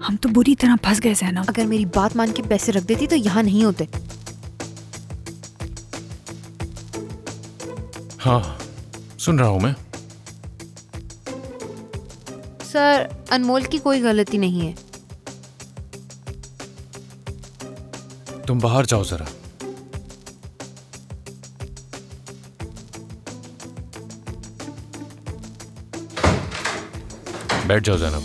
हम तो बुरी तरह फंस गए ज़ैनब। अगर मेरी बात मान के पैसे रख देती तो यहाँ नहीं होते। हाँ सुन रहा हूँ मैं। सर अनमोल की कोई गलती नहीं है। तुम बाहर जाओ जरा। बैठ जाओ जनाब।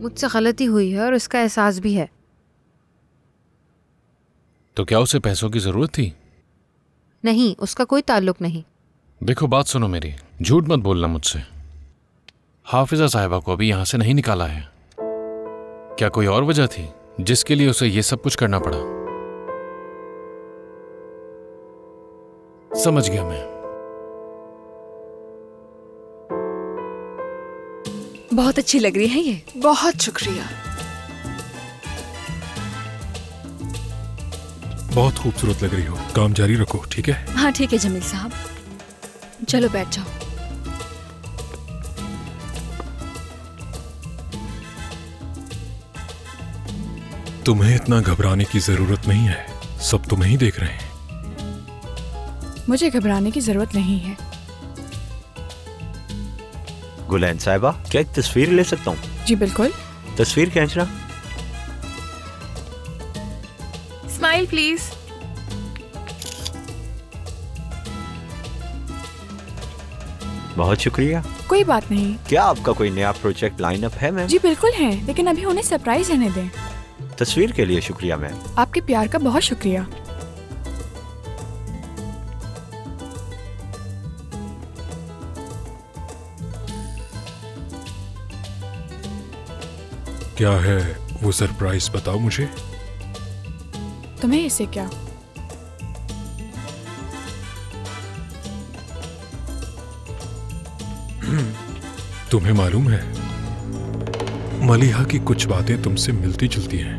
मुझसे गलती हुई है और उसका एहसास भी है। तो क्या उसे पैसों की जरूरत थी? नहीं, उसका कोई ताल्लुक नहीं। देखो बात सुनो मेरी, झूठ मत बोलना मुझसे। हाफिजा साहिबा को अभी यहां से नहीं निकाला है। क्या कोई और वजह थी जिसके लिए उसे ये सब कुछ करना पड़ा? समझ गया मैं। बहुत अच्छी लग रही है ये। बहुत शुक्रिया। बहुत खूबसूरत लग रही हो। काम जारी रखो, ठीक है? हाँ ठीक है जमील साहब, चलो बैठ जाओ। तुम्हें इतना घबराने की जरूरत नहीं है, सब तुम्हें ही देख रहे हैं। मुझे घबराने की जरूरत नहीं है। गुलैन साहिबा, क्या एक तस्वीर ले सकता हूँ? जी बिल्कुल। तस्वीर खींचना। Smile please. बहुत शुक्रिया। कोई बात नहीं। क्या आपका कोई नया प्रोजेक्ट लाइन अप है मैम? जी बिल्कुल है, लेकिन अभी उन्हें सरप्राइज रहने दें। तस्वीर के लिए शुक्रिया मैम। आपके प्यार का बहुत शुक्रिया। क्या है वो सरप्राइज, बताओ मुझे। तुम्हें इससे क्या? तुम्हें मालूम है मलिहा की कुछ बातें तुमसे मिलती जुलती हैं।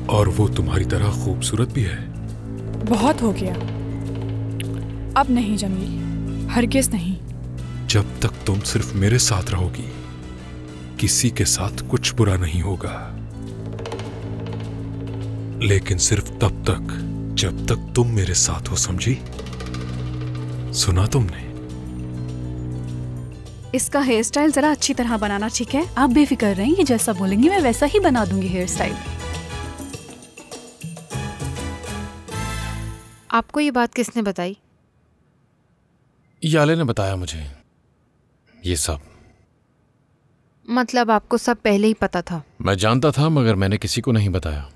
और वो तुम्हारी तरह खूबसूरत भी है। बहुत हो गया, अब नहीं जमील, हरगिज़ नहीं। जब तक तुम सिर्फ मेरे साथ रहोगी, किसी के साथ कुछ बुरा नहीं होगा। लेकिन सिर्फ तब तक जब तक तुम मेरे साथ हो, समझी? सुना तुमने? इसका हेयर स्टाइल जरा अच्छी तरह बनाना, ठीक है? आप बेफिक्र रहें, ये जैसा बोलेंगी मैं वैसा ही बना दूंगी हेयर स्टाइल। आपको ये बात किसने बताई? याले ने बताया मुझे ये सब। मतलब आपको सब पहले ही पता था? मैं जानता था मगर मैंने किसी को नहीं बताया।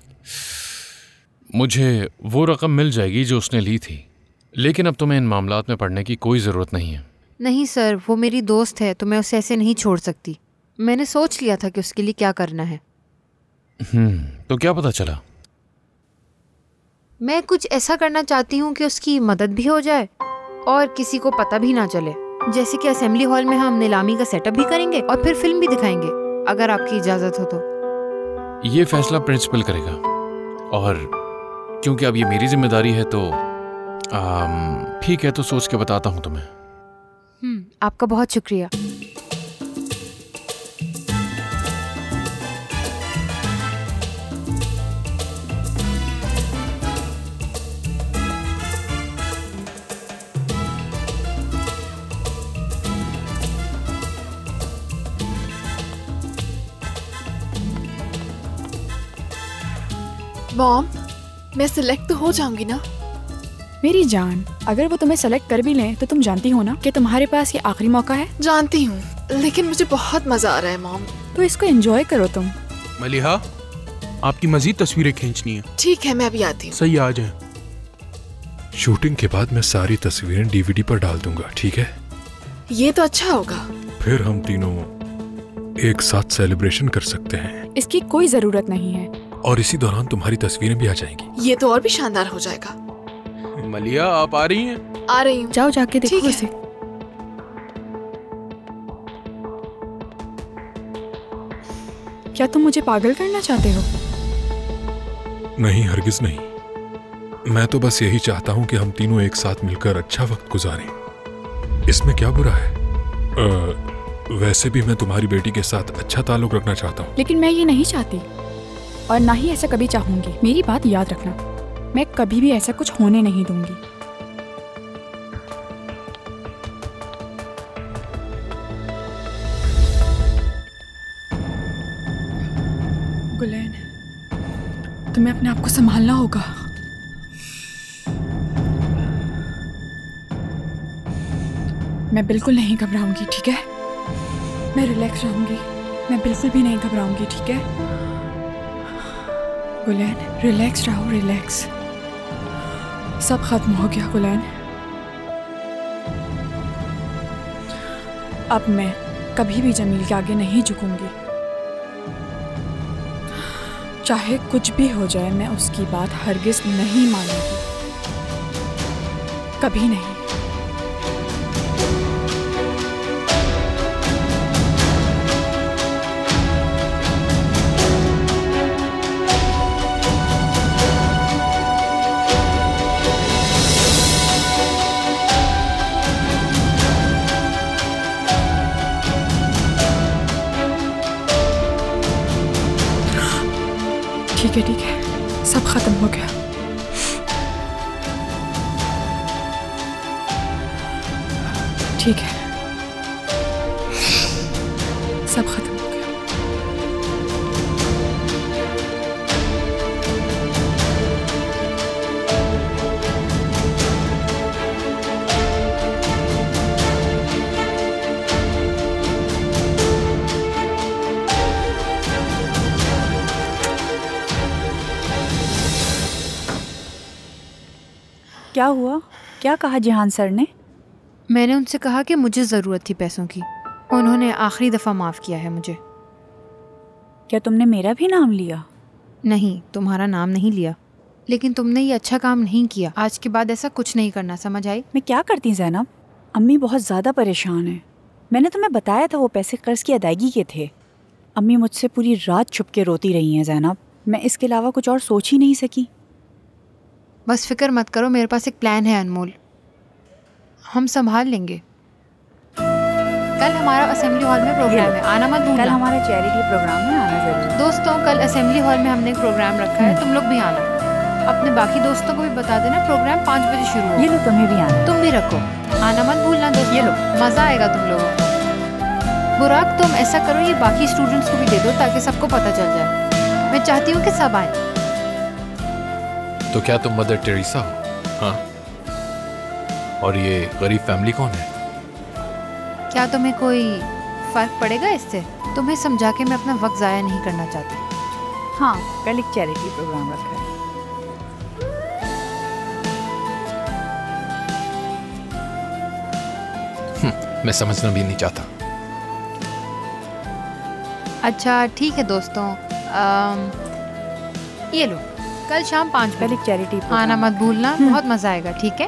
मुझे वो रकम मिल जाएगी जो उसने ली थी, लेकिन अब तुम्हें इन मामलात में पड़ने की कोई ज़रूरत नहीं है। नहीं सर, वो मेरी दोस्त है तो मैं उसे ऐसे नहीं छोड़ सकती। मैंने सोच लिया था कि उसके लिए क्या करना है। तो क्या पता चला? मैं कुछ ऐसा करना चाहती हूँ कि उसकी मदद भी हो जाए और किसी को पता भी ना चले। जैसे कि असेंबली हॉल में हम नीलामी का सेटअप भी करेंगे और फिर फिल्म भी दिखाएंगे, अगर आपकी इजाज़त हो तो। ये फैसला प्रिंसिपल करेगा, और क्योंकि अब ये मेरी जिम्मेदारी है तो ठीक है, तो सोच के बताता हूँ तुम्हें। आपका बहुत शुक्रिया। मॉम, मैं सिलेक्ट तो हो जाऊंगी ना? मेरी जान, अगर वो तुम्हें सेलेक्ट कर भी लें तो तुम जानती हो ना कि तुम्हारे पास ये आखिरी मौका है। जानती हूँ, लेकिन मुझे बहुत मजा आ रहा है मॉम। तो इसको एंजॉय करो तुम। मलिहा, आपकी मजीद तस्वीरें खींचनी है। ठीक है, मैं अभी आती हूँ। सही, आ जाए। शूटिंग के बाद मैं सारी तस्वीरें डीवीडी पर डाल दूंगा, ठीक है? ये तो अच्छा होगा। फिर हम तीनों एक साथ सेलिब्रेशन कर सकते हैं। इसकी कोई जरूरत नहीं है। और इसी दौरान तुम्हारी तस्वीरें भी आ जाएंगी। ये तो और भी शानदार हो जाएगा। मलिहा, आप आ रही हैं? आ रही हूँ। जाओ जाके देखो उसे। क्या तुम मुझे पागल करना चाहते हो? नहीं, हरगिज नहीं। मैं तो बस यही चाहता हूं कि हम तीनों एक साथ मिलकर अच्छा वक्त गुजारें। इसमें क्या बुरा है? वैसे भी मैं तुम्हारी बेटी के साथ अच्छा ताल्लुक रखना चाहता हूँ। लेकिन मैं ये नहीं चाहती और ना ही ऐसा कभी चाहूंगी। मेरी बात याद रखना, मैं कभी भी ऐसा कुछ होने नहीं दूंगी। गुलैन, तुम्हें अपने आप को संभालना होगा। मैं बिल्कुल नहीं घबराऊंगी, ठीक है? मैं रिलैक्स रहूंगी, मैं बिल्कुल भी नहीं घबराऊंगी, ठीक है? गुलैन, रिलैक्स रहो, रिलैक्स। सब खत्म हो गया गुलैन। अब मैं कभी भी जमील के आगे नहीं झुकूंगी। चाहे कुछ भी हो जाए, मैं उसकी बात हरगिज नहीं मानूंगी, कभी नहीं। ठीक है, सब खत्म हो गया। ठीक है, सब खत्म हो गया। क्या हुआ? क्या कहा जिहान सर ने? मैंने उनसे कहा कि मुझे ज़रूरत थी पैसों की। उन्होंने आखिरी दफ़ा माफ़ किया है मुझे। क्या तुमने मेरा भी नाम लिया? नहीं, तुम्हारा नाम नहीं लिया, लेकिन तुमने ये अच्छा काम नहीं किया। आज के बाद ऐसा कुछ नहीं करना, समझ आई? मैं क्या करती ज़ैनब? अम्मी बहुत ज़्यादा परेशान है। मैंने तुम्हें बताया था वो पैसे कर्ज की अदायगी के थे। अम्मी मुझसे पूरी रात छुप के रोती रही हैं ज़ैनब। मैं इसके अलावा कुछ और सोच ही नहीं सकी। बस फिक्र मत करो, मेरे पास एक प्लान है अनमोल, हम संभाल लेंगे। कल हमारा असेंबली हॉल में प्रोग्राम है, आना मत भूलना। कल हमारा चैरिटी प्रोग्राम है, आना जरूर। दोस्तों, कल असेंबली हॉल में हमने एक प्रोग्राम रखा है, तुम लोग भी आना। अपने बाकी दोस्तों को भी बता देना, प्रोग्राम 5 बजे शुरू होगा। ये लो, तुम्हें भी आना। तुम भी रखो, आना मत भूलना दोस्तों। ये लो, मज़ा आएगा तुम लोगों को। बुराक, तुम ऐसा करो, ये बाकी स्टूडेंट्स को भी दे दो ताकि सबको पता चल जाए। मैं चाहती हूँ कि सब आए। तो क्या तुम मदर टेरेसा हो? हाँ। और ये गरीब फैमिली कौन है? क्या तुम्हें कोई फर्क पड़ेगा इससे? तुम्हें समझा के मैं अपना वक्त ज़ाया नहीं करना चाहती। हाँ, कल एक चैरिटी प्रोग्राम रखा है। मैं समझना भी नहीं चाहता। अच्छा ठीक है दोस्तों, ये लो, कल शाम 5 बजे चैरिटी आना मत भूलना, बहुत मजा आएगा, ठीक है?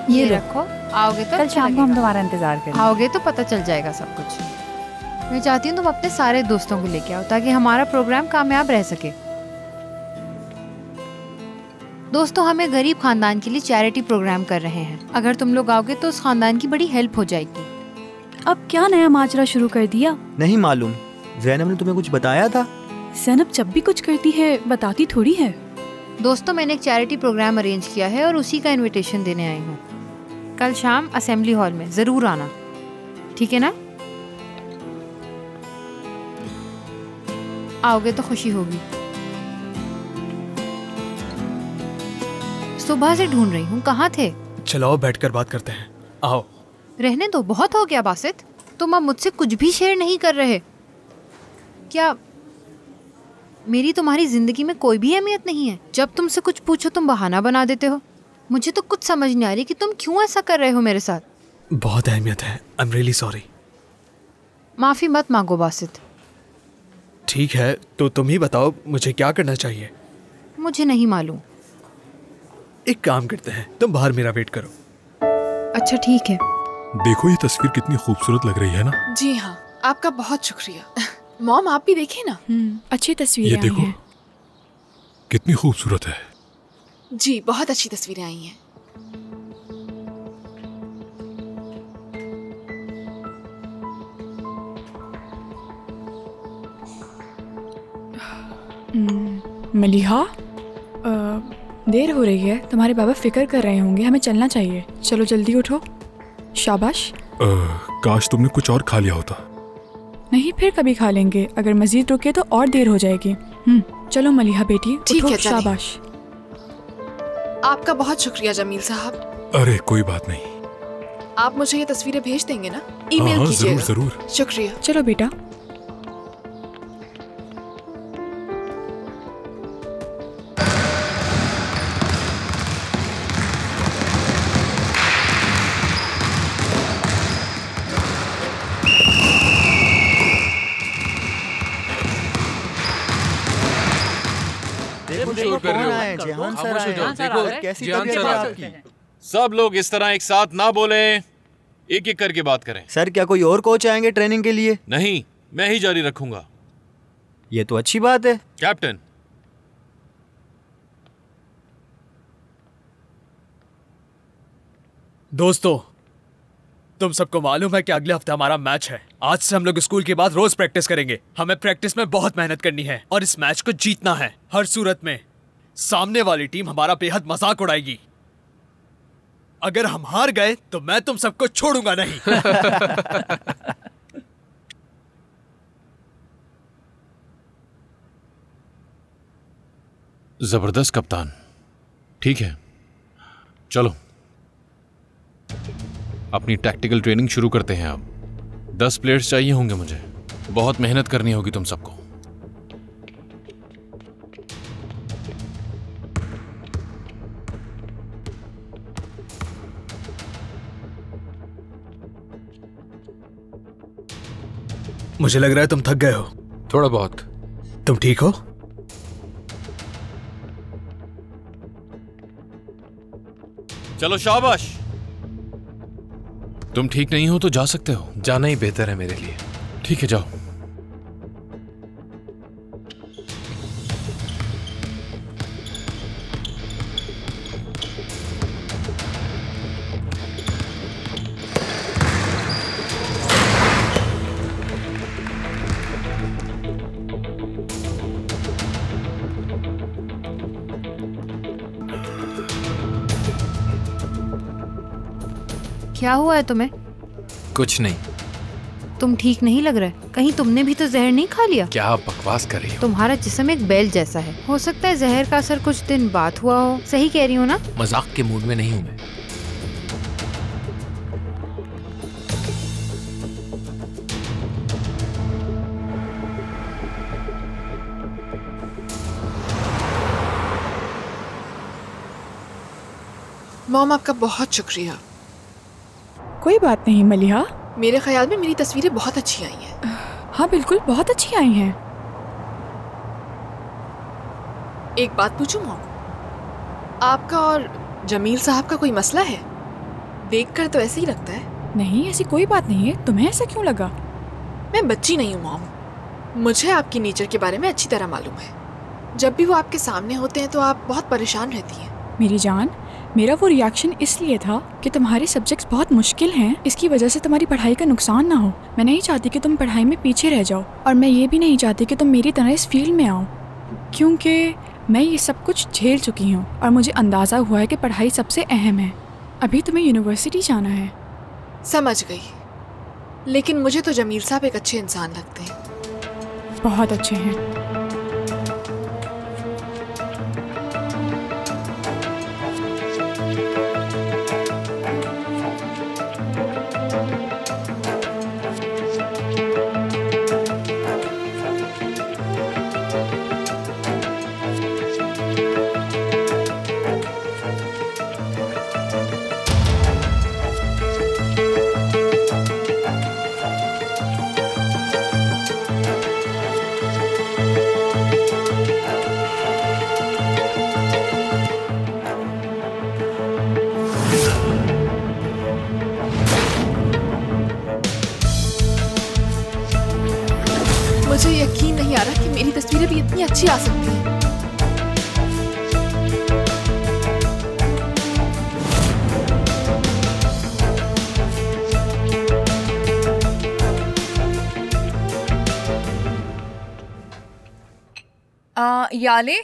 ये रखो, आओगे तो कल शाम को हम तुम्हारा इंतजार करेंगे। आओगे तो पता चल जाएगा सब कुछ। मैं चाहती हूँ तुम अपने सारे दोस्तों को लेके आओ ताकि हमारा प्रोग्राम कामयाब रह सके। दोस्तों, हम एक गरीब खानदान के लिए चैरिटी प्रोग्राम कर रहे हैं। अगर तुम लोग आओगे तो उस खानदान की बड़ी हेल्प हो जाएगी। अब क्या नया माजरा शुरू कर दिया? नहीं मालूम, ज़ैनब ने तुम्हें कुछ बताया था? ज़ैनब जब भी कुछ करती है बताती थोड़ी है। दोस्तों, मैंने एक चैरिटी प्रोग्राम अरेंज किया है और उसी का इनविटेशन देने आई हूँ। कल शाम असेंबली हॉल में ज़रूर आना, ठीक है ना? आओगे तो खुशी होगी। सुबह से ढूंढ रही हूँ, कहाँ थे? चलो बैठकर बात करते हैं, आओ। रहने दो, बहुत हो गया बासित। तुम अब मुझसे कुछ भी शेयर नहीं कर रहे। क्या मेरी तुम्हारी जिंदगी में कोई भी अहमियत नहीं है? जब तुमसे कुछ पूछो तुम बहाना बना देते हो। मुझे तो कुछ समझ नहीं आ रही कि तुम क्यों ऐसा कर रहे हो मेरे साथ। बहुत अहमियत है, आई एम रियली सॉरी। माफी मत मांगो बासित। ठीक है, तो तुम ही बताओ मुझे क्या करना चाहिए। मुझे नहीं मालूम। एक काम करते हैं, तुम बाहर मेरा वेट करो। अच्छा ठीक है। देखो ये तस्वीर कितनी खूबसूरत लग रही है ना? जी हाँ, आपका बहुत शुक्रिया। मॉम, आप भी देखिए ना। अच्छी तस्वीरें ये आई देखो। हैं। कितनी खूबसूरत है। जी बहुत अच्छी तस्वीरें आई हैं। मलिहा, देर हो रही है, तुम्हारे बाबा फिक्र कर रहे होंगे, हमें चलना चाहिए। चलो जल्दी उठो। शाबाश। काश तुमने कुछ और खा लिया होता। नहीं, फिर कभी खा लेंगे। अगर मजीद रुके तो और देर हो जाएगी। चलो मलिहा बेटी, ठीक उठो। है, चलें। शाबाश। आपका बहुत शुक्रिया जमील साहब। अरे कोई बात नहीं। आप मुझे ये तस्वीरें भेज देंगे ना? ईमेल कीजिएगा। जरूर जरूर। शुक्रिया। चलो बेटा। सब लोग इस तरह एक साथ ना बोलें, एक एक करके बात करें। सर क्या कोई और कोच आएंगे ट्रेनिंग के लिए? नहीं, मैं ही जारी रखूंगा। ये तो अच्छी बात है। कैप्टन, दोस्तों, तुम सबको मालूम है कि अगले हफ्ते हमारा मैच है। आज से हम लोग स्कूल के बाद रोज प्रैक्टिस करेंगे। हमें प्रैक्टिस में बहुत मेहनत करनी है और इस मैच को जीतना है। हर सूरत में सामने वाली टीम हमारा बेहद मजाक उड़ाएगी। अगर हम हार गए तो मैं तुम सबको छोड़ूंगा नहीं। जबरदस्त कप्तान। ठीक है, चलो अपनी टैक्टिकल ट्रेनिंग शुरू करते हैं। अब 10 प्लेयर्स चाहिए होंगे मुझे। बहुत मेहनत करनी होगी तुम सबको। मुझे लग रहा है तुम थक गए हो। थोड़ा बहुत। तुम ठीक हो? चलो शाबाश। तुम ठीक नहीं हो तो जा सकते हो। जाना ही बेहतर है मेरे लिए। ठीक है, जाओ। क्या हुआ है तुम्हें? कुछ नहीं। तुम ठीक नहीं लग रहे। कहीं तुमने भी तो जहर नहीं खा लिया? क्या आप बकवास कर रही हो? तुम्हारा जिस्म एक बैल जैसा है। हो सकता है जहर का असर कुछ दिन बाद हुआ हो। सही कह रही हूँ ना? मजाक के मूड में नहीं हूँ मैं। मॉम, आपका बहुत शुक्रिया। कोई बात नहीं मलिहा। मेरे ख्याल में मेरी तस्वीरें बहुत अच्छी आई हैं। हाँ बिल्कुल, बहुत अच्छी आई हैं। एक बात पूछूं मॉम, आपका और जमील साहब का कोई मसला है? देखकर तो ऐसे ही लगता है। नहीं, ऐसी कोई बात नहीं है। तुम्हें ऐसा क्यों लगा? मैं बच्ची नहीं हूँ मॉम। मुझे आपकी नेचर के बारे में अच्छी तरह मालूम है। जब भी वो आपके सामने होते हैं तो आप बहुत परेशान रहती हैं। मेरी जान, मेरा वो रिएक्शन इसलिए था कि तुम्हारे सब्जेक्ट्स बहुत मुश्किल हैं। इसकी वजह से तुम्हारी पढ़ाई का नुकसान ना हो। मैं नहीं चाहती कि तुम पढ़ाई में पीछे रह जाओ, और मैं ये भी नहीं चाहती कि तुम मेरी तरह इस फील्ड में आओ, क्योंकि मैं ये सब कुछ झेल चुकी हूँ और मुझे अंदाज़ा हुआ है कि पढ़ाई सबसे अहम है। अभी तुम्हें यूनिवर्सिटी जाना है। समझ गई, लेकिन मुझे तो जमील साहब एक अच्छे इंसान लगते हैं। बहुत अच्छे हैं। मुझे यकीन नहीं आ रहा कि मेरी तस्वीरें भी इतनी अच्छी आ सकती हैं। याले,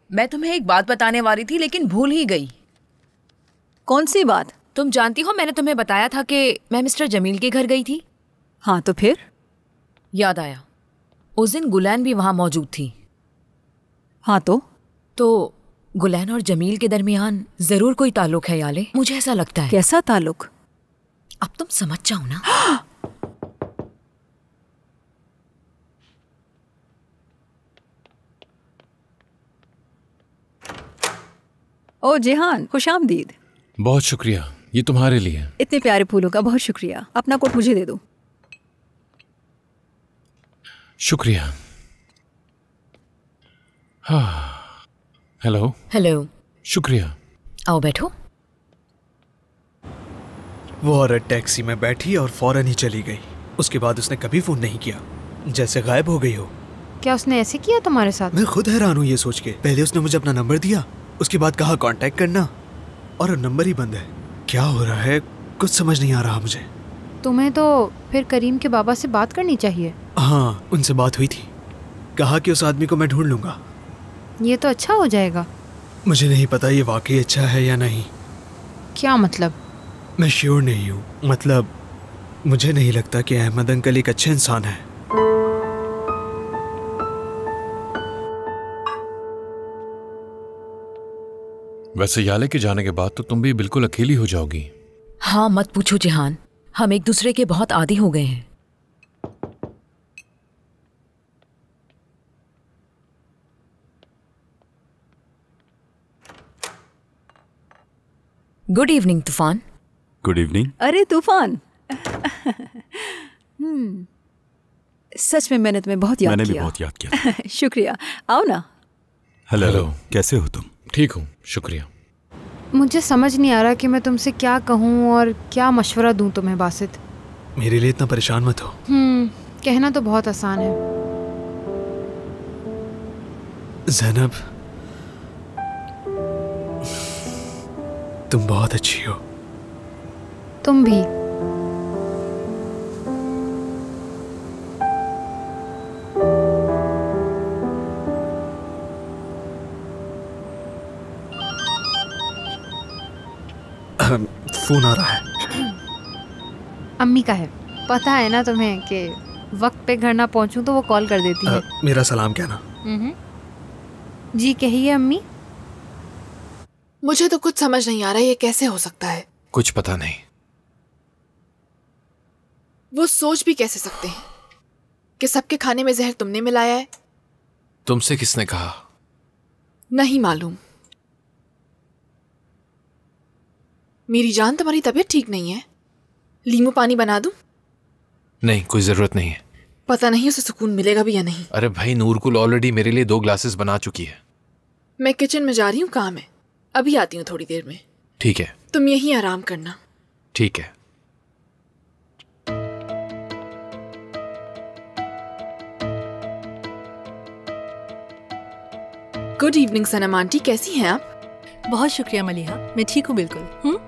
मैं तुम्हें एक बात बताने वाली थी लेकिन भूल ही गई। कौन सी बात? तुम जानती हो मैंने तुम्हें बताया था कि मैं मिस्टर जमील के घर गई थी। हाँ तो फिर? याद आया, उस दिन गुलैन भी वहां मौजूद थी। हाँ तो गुलैन और जमील के दरमियान जरूर कोई ताल्लुक है याले, मुझे ऐसा लगता है। कैसा ताल्लुक? अब तुम समझ जाओ ना। ओ जेहान, खुशामदीद। बहुत शुक्रिया, ये तुम्हारे लिए। इतने प्यारे फूलों का बहुत शुक्रिया। अपना कोट मुझे दे दो। शुक्रिया। हाँ, हेलो। हेलो। शुक्रिया। आओ बैठो। वो औरत टैक्सी में बैठी और फौरन ही चली गई। उसके बाद उसने कभी फोन नहीं किया, जैसे गायब हो गई हो। क्या उसने ऐसे किया तुम्हारे साथ? मैं खुद हैरान हूँ ये सोच के। पहले उसने मुझे अपना नंबर दिया, उसके बाद कहा कांटेक्ट करना, और नंबर ही बंद है। क्या हो रहा है, कुछ समझ नहीं आ रहा मुझे। तुम्हें तो फिर करीम के बाबा से बात करनी चाहिए। हाँ, उनसे बात हुई थी। कहा कि उस आदमी को मैं ढूंढ लूंगा। ये तो अच्छा हो जाएगा। मुझे नहीं पता ये वाकई अच्छा है या नहीं। क्या मतलब? मैं श्योर नहीं हूँ। मतलब मुझे नहीं लगता कि अहमद अंकल एक अच्छे इंसान है। वैसे याले के जाने के बाद तो तुम भी बिल्कुल अकेली हो जाओगी। हाँ मत पूछो जेहान, हम एक दूसरे के बहुत आदी हो गए हैं। गुड इवनिंग तूफान। Good evening. अरे तूफान। सच में मैंने तुम्हें बहुत याद किया। मैंने भी बहुत याद किया। शुक्रिया। आओ ना। हेलो। कैसे हो तुम? ठीक हूँ, शुक्रिया। मुझे समझ नहीं आ रहा कि मैं तुमसे क्या कहूँ और क्या मशवरा दूँ तुम्हें बासित। मेरे लिए इतना परेशान मत हो। कहना तो बहुत आसान है। ज़ैनब, तुम बहुत अच्छी हो। तुम भी। फोन आ रहा है। अम्मी का है। पता है ना तुम्हें कि वक्त पे घर ना पहुंचूं तो वो कॉल कर देती है। मेरा सलाम कहना। जी कहिए अम्मी। मुझे तो कुछ समझ नहीं आ रहा ये कैसे हो सकता है। कुछ पता नहीं। वो सोच भी कैसे सकते हैं कि सबके खाने में जहर तुमने मिलाया है? तुमसे किसने कहा? नहीं मालूम। मेरी जान, तुम्हारी तबीयत ठीक नहीं है, लीमू पानी बना दूं? नहीं, कोई जरूरत नहीं है। पता नहीं उसे सुकून मिलेगा भी या नहीं। अरे भाई, नूरकुल ऑलरेडी मेरे लिए 2 ग्लासेस बना चुकी है। मैं किचन में जा रही हूँ, काम है, अभी आती हूँ थोड़ी देर में। ठीक है। तुम यहीं आराम करना। ठीक है। गुड इवनिंग सनम आंटी, कैसी हैं आप? बहुत शुक्रिया मलिहा, मैं ठीक हूँ बिल्कुल।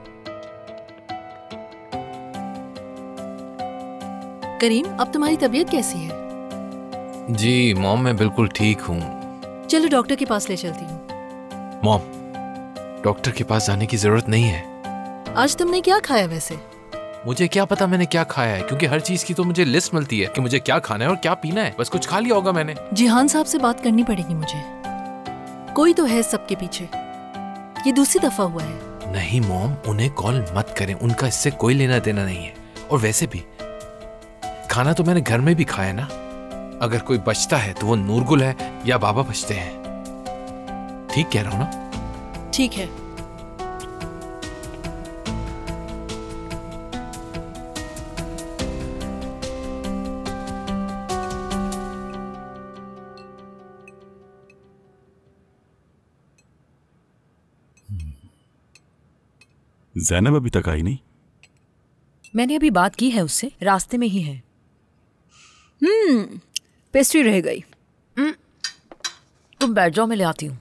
करीम, अब तुम्हारी तबीयत कैसी है? जी मॉम, मैं बिल्कुल ठीक हूँ। चलो डॉक्टर के पास ले चलती हूँ। मॉम, डॉक्टर के पास जाने की जरूरत नहीं है। आज तुमने क्या खाया वैसे? मुझे क्या पता मैंने क्या खाया है, क्योंकि हर चीज की तो मुझे लिस्ट मिलती है कि मुझे क्या खाना है और क्या पीना है। बस कुछ खा लिया होगा मैंने। जिहान साहब से बात करनी पड़ेगी मुझे। कोई तो है सबके पीछे। ये दूसरी दफा हुआ है। नहीं मॉम, उन्हें कॉल मत करें, उनका इससे कोई लेना देना नहीं है। और वैसे भी खाना तो मैंने घर में भी खाया ना। अगर कोई बचता है तो वो नूरगुल है या बाबा बचते हैं। ठीक कह रहा हूं ना? ठीक है। ज़ैनब अभी तक आई नहीं? मैंने अभी बात की है उससे, रास्ते में ही है। पेस्ट्री रह गई। तुम बैठ जाओ, मैं ले आती हूँ।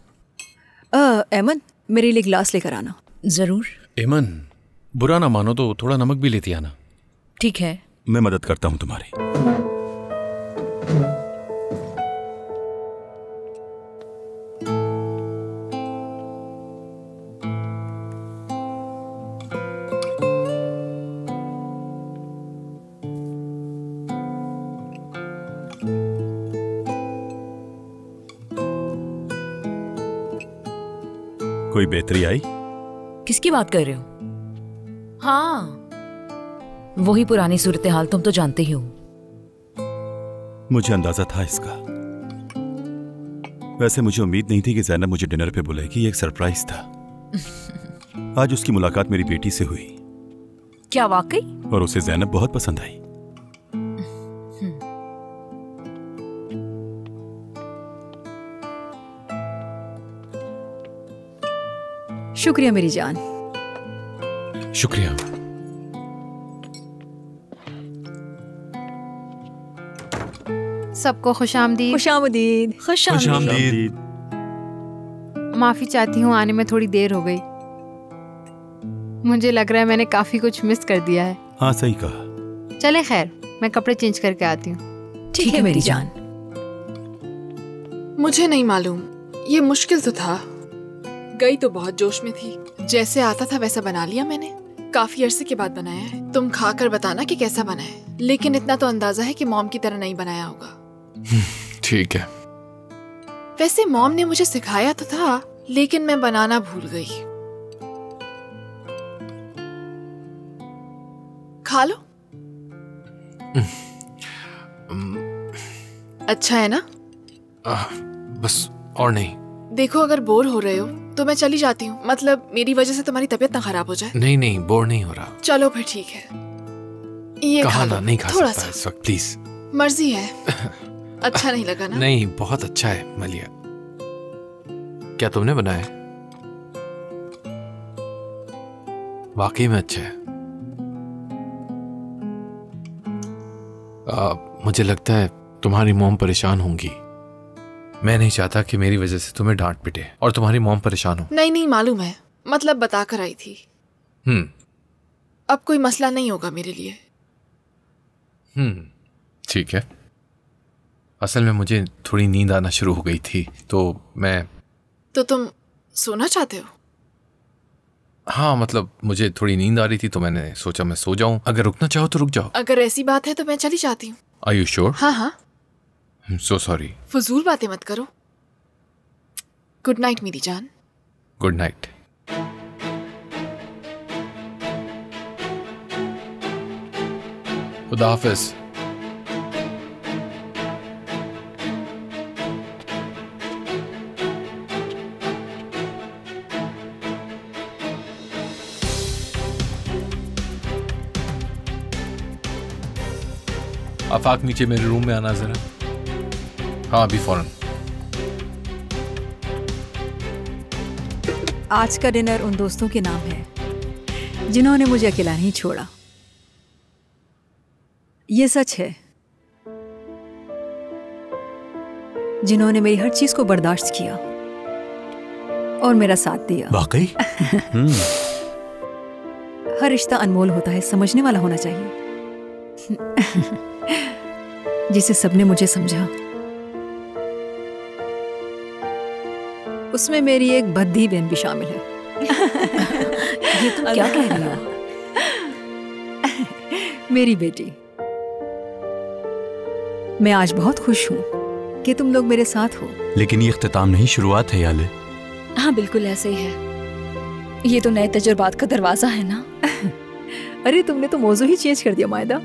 अहमद, मेरे लिए गिलास लेकर आना। जरूर। एमन, बुरा ना मानो तो थोड़ा नमक भी लेती आना। ठीक है। मैं मदद करता हूँ तुम्हारी। बेहतरी आई? किसकी बात कर रहे हो? हाँ, वही पुरानी सूरत हाल, तुम तो जानते ही हो। मुझे अंदाजा था इसका। वैसे मुझे उम्मीद नहीं थी कि ज़ैनब मुझे डिनर पे बुलाएगी, ये एक सरप्राइज था। आज उसकी मुलाकात मेरी बेटी से हुई। क्या वाकई? और उसे ज़ैनब बहुत पसंद आई। शुक्रिया मेरी जान। शुक्रिया। सबको खुशामदीद। खुशामदीद। खुशामदीद। माफी चाहती हूँ, आने में थोड़ी देर हो गई। मुझे लग रहा है मैंने काफी कुछ मिस कर दिया है। हाँ सही कहा। चले खैर, मैं कपड़े चेंज करके आती हूँ। ठीक है मेरी जान। मुझे नहीं मालूम, ये मुश्किल तो था। गई तो बहुत जोश में थी, जैसे आता था वैसा बना लिया मैंने। काफी अरसे के बाद बनाया है। तुम खाकर बताना कि कैसा बना है, लेकिन इतना तो अंदाजा है कि मॉम की तरह नहीं बनाया होगा। ठीक है। वैसे मॉम ने मुझे सिखाया तो था, लेकिन मैं बनाना भूल गई। खा लो। अच्छा है ना? बस और नहीं। देखो, अगर बोर हो रहे हो तो मैं चली जाती हूँ। मतलब मेरी वजह से तुम्हारी तबीयत ना खराब हो जाए। नहीं नहीं, बोर नहीं हो रहा। चलो फिर ठीक है। ये कहा खा ना, लो, नहीं खा थोड़ा सकता इस वक्त, प्लीज। मर्जी है। अच्छा नहीं लगा ना? नहीं, बहुत अच्छा है मलिया। क्या तुमने बनाया? वाकई में अच्छा है। मुझे लगता है तुम्हारी मॉम परेशान होंगी। मैं नहीं चाहता कि मेरी वजह से तुम्हें डांट पिटे और तुम्हारी मॉम परेशान हो। नहीं नहीं, मालूम है, मतलब बता कर आई थी। अब कोई मसला नहीं होगा मेरे लिए। ठीक है। असल में मुझे थोड़ी नींद आना शुरू हो गई थी, तो मैं। तो तुम सोना चाहते हो? हाँ, मतलब मुझे थोड़ी नींद आ रही थी तो मैंने सोचा मैं सो जाऊं। अगर रुकना चाहो तो रुक जाओ। अगर ऐसी बात है तो मैं चली जाती हूँ। Are you sure? हाँ हाँ। So sorry. फजूल बातें मत करो। गुड नाइट मेरी जान। Good night. खुदा हाफिज। आफाक, नीचे मेरे रूम में आना जरा। हाँ, अभी फौरन। आज का डिनर उन दोस्तों के नाम है जिन्होंने मुझे अकेला नहीं छोड़ा। ये सच है, जिन्होंने मेरी हर चीज को बर्दाश्त किया और मेरा साथ दिया। वाकई? हर रिश्ता अनमोल होता है, समझने वाला होना चाहिए। जिसे सबने मुझे समझा, उसमें मेरी एक बद्दी बहन भी शामिल है। ये तुम क्या कह रही हो? मेरी बेटी। मैं आज बहुत खुश हूँ कि तुम लोग मेरे साथ हो। लेकिन ये इख्तिताम नहीं, शुरुआत है याले। हाँ बिल्कुल ऐसे ही है। ये तो नए तजुर्बात का दरवाजा है ना। अरे तुमने तो मौजू ही चेंज कर दिया मायदा।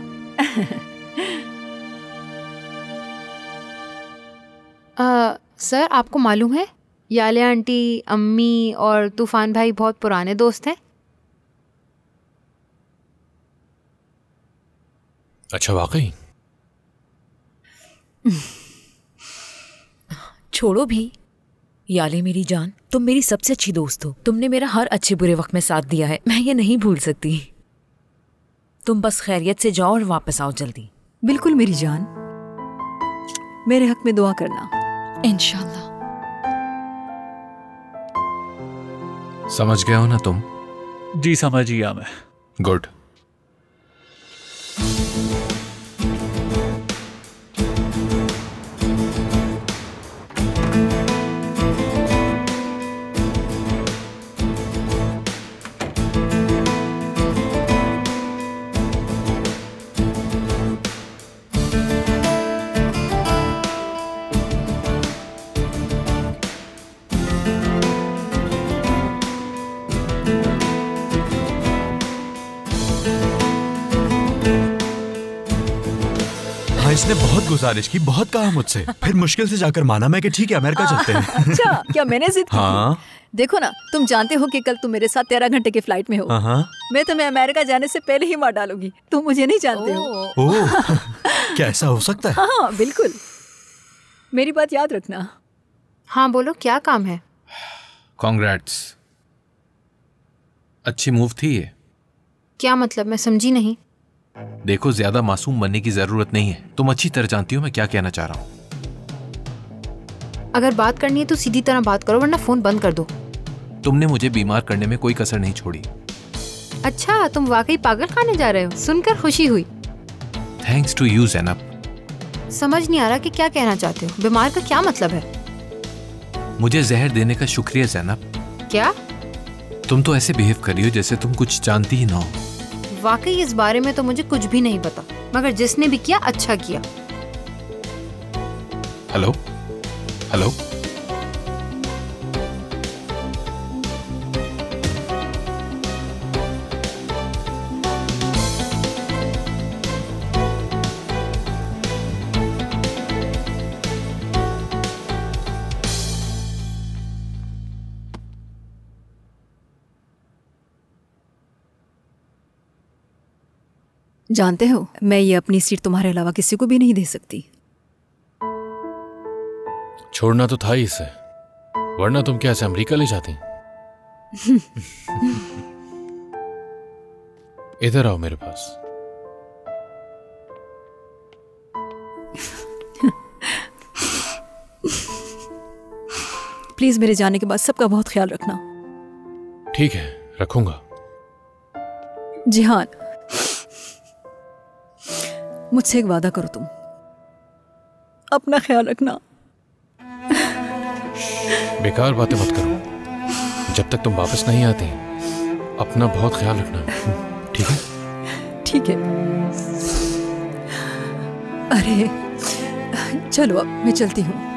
सर, आपको मालूम है याले आंटी, अम्मी और तूफान भाई बहुत पुराने दोस्त हैं। अच्छा, वाकई? छोड़ो भी। याले मेरी जान, तुम मेरी सबसे अच्छी दोस्त हो। तुमने मेरा हर अच्छे बुरे वक्त में साथ दिया है, मैं ये नहीं भूल सकती। तुम बस खैरियत से जाओ और वापस आओ जल्दी। बिल्कुल मेरी जान, मेरे हक में दुआ करना। इंशाल्लाह। समझ गए हो ना तुम? जी समझ गया मैं। गुड। हाँ, इसने बहुत गुजारिश की, बहुत कहा मुझसे, फिर मुश्किल से जाकर माना मैं कि ठीक है अमेरिका चलते हैं। अच्छा, क्या मैंने जिद की? हाँ। देखो ना, तुम जानते हो कि कल तुम मेरे साथ 13 घंटे की फ्लाइट में हो। मैं तुम्हें अमेरिका जाने से पहले ही मार डालूंगी। तुम मुझे नहीं जानते हो। ओह, क्या ऐसा हो सकता है? हाँ बिल्कुल, मेरी बात याद रखना। हाँ बोलो, क्या काम है? कॉन्ग्रेट्स, अच्छी मूव थी ये। क्या मतलब, मैं समझी नहीं। देखो, ज्यादा मासूम बनने की जरूरत नहीं है। तुम अच्छी तरह जानती हो मैं क्या कहना चाह रहा हूँ। अगर बात करनी है तो सीधी तरह बात करो, वरना फोन बंद कर दो। तुमने मुझे बीमार करने में कोई कसर नहीं छोड़ी। अच्छा, तुम वाकई पागल खाने जा रहे हो? सुनकर खुशी हुई। Thanks to you Zainab. समझ नहीं आ रहा कि क्या कहना चाहते हो। बीमार का क्या मतलब है? मुझे जहर देने का शुक्रिया ज़ैनब। क्या? तुम तो ऐसे बिहेव कर रही हो जैसे तुम कुछ जानती ही ना हो। वाकई इस बारे में तो मुझे कुछ भी नहीं पता, मगर जिसने भी किया अच्छा किया। हेलो हेलो, जानते हो, मैं ये अपनी सीट तुम्हारे अलावा किसी को भी नहीं दे सकती। छोड़ना तो था ही इसे, वरना तुम क्या ऐसे अमेरिका ले जाती? इधर आओ मेरे पास। प्लीज मेरे जाने के बाद सबका बहुत ख्याल रखना। ठीक है, रखूंगा। जिहान, मुझसे एक वादा करो, तुम अपना ख्याल रखना। बेकार बातें मत करो। जब तक तुम वापस नहीं आती अपना बहुत ख्याल रखना, ठीक है? ठीक है। अरे चलो, अब मैं चलती हूँ।